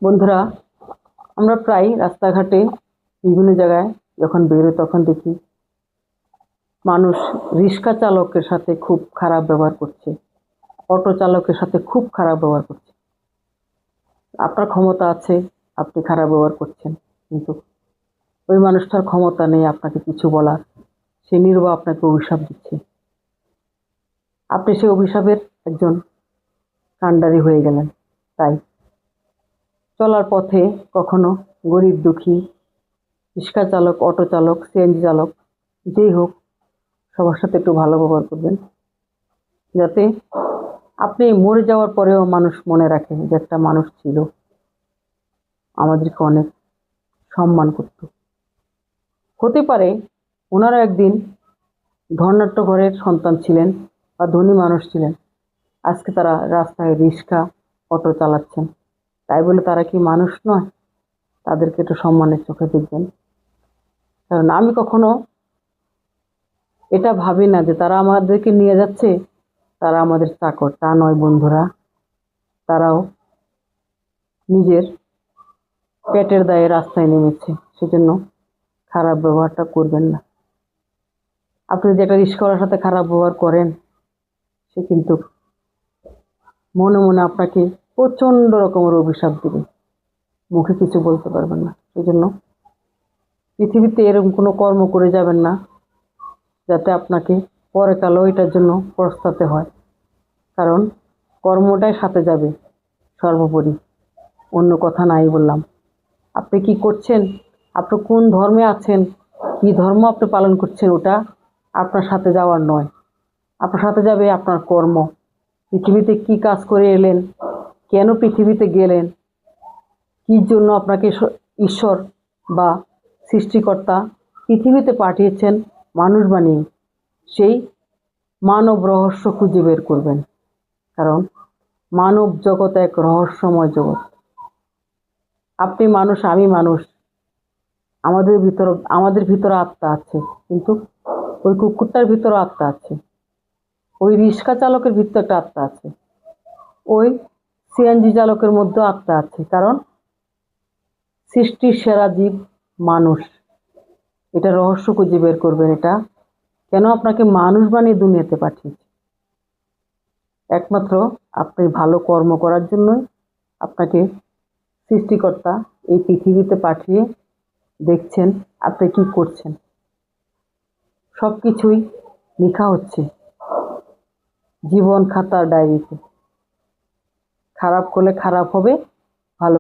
বন্ধুরা, আমরা প্রায় রাস্তাঘাটে বিভিন্ন জায়গায় যখন বেরোই তখন দেখি মানুষ রিক্সা চালকের সাথে খুব খারাপ ব্যবহার করছে, অটো চালকের সাথে খুব খারাপ ব্যবহার করছে। আপনার ক্ষমতা আছে, আপনি খারাপ ব্যবহার করছেন, কিন্তু ওই মানুষটার ক্ষমতা নেই আপনাকে কিছু বলার। সে নির্বাহ আপনাকে অভিশাপ দিচ্ছে। আপনি সেই অভিশাপের একজন কাণ্ডারি হয়ে গেলেন। তাই চলার পথে কখনো গরিব দুঃখী, রিক্সা চালক, অটো চালক, সিএনজি চালক, যেই হোক, সবার সাথে একটু ভালো ব্যবহার করবেন, যাতে আপনি মরে যাওয়ার পরেও মানুষ মনে রাখে যে একটা মানুষ ছিল, আমাদেরকে অনেক সম্মান করত। হতে পারে ওনারা একদিন ধনাঢ্য ঘরের সন্তান ছিলেন বা ধনী মানুষ ছিলেন, আজকে তারা রাস্তায় রিক্সা, অটো চালাচ্ছেন। তাই বলে তারা কি মানুষ নয়? তাদেরকে একটু সম্মানের চোখে দেখবেন। কারণ আমি কখনো এটা ভাবি না যে তারা আমাদেরকে নিয়ে যাচ্ছে, তারা আমাদের চাকর। তা নয় বন্ধুরা, তারাও নিজের পেটের দায়ে রাস্তায় নেমেছে। সেজন্য খারাপ ব্যবহারটা করবেন না। আপনি যদি একটা রিক্সাওয়ালার সাথে খারাপ ব্যবহার করেন, সে কিন্তু মনে মনে আপনাকে প্রচণ্ড রকমের অভিশাপ দেবে, মুখে কিছু বলতে পারবেন না। সেই জন্য পৃথিবীতে এরকম কোনো কর্ম করে যাবেন না যাতে আপনাকে পরে কালেও এটার জন্য পস্তাতে হয়। কারণ কর্মটাই সাথে যাবে সর্বোপরি, অন্য কথা নাই বললাম। আপনি কি করছেন, আপনি কোন ধর্মে আছেন, কি ধর্ম আপনি পালন করছেন, ওটা আপনার সাথে যাওয়ার নয়। আপনার সাথে যাবে আপনার কর্ম। পৃথিবীতে কি কাজ করে এলেন, কেন পৃথিবীতে গেলেন, কি জন্য আপনাকে ঈশ্বর বা সৃষ্টিকর্তা পৃথিবীতে পাঠিয়েছেন মানুষ বানিয়ে, সেই মানব রহস্য খুঁজে বের করবেন। কারণ মানব জগৎ এক রহস্যময় জগৎ। আপনি মানুষ, আমি মানুষ, আমাদের ভিতরে আত্মা আছে, কিন্তু ওই কুকুরটার ভিতরে আত্মা আছে, ওই রিক্সা চালকের ভিতরে একটা আত্মা আছে, ওই সিএনজি চালকের মধ্যে আত্মা আছে। কারণ সৃষ্টির সেরা জীব মানুষ। এটা রহস্য খুঁজে বের করবেন। এটা কেন আপনাকে মানুষ বানিয়ে দুনিয়াতে পাঠিয়েছে, একমাত্র আপনি ভালো কর্ম করার জন্যই আপনাকে সৃষ্টিকর্তা এই পৃথিবীতে পাঠিয়ে দেখছেন আপনি কি করছেন। সব কিছুই লেখা হচ্ছে জীবন খাতার ডায়েরিতে। খারাপ করলে খারাপ হবে,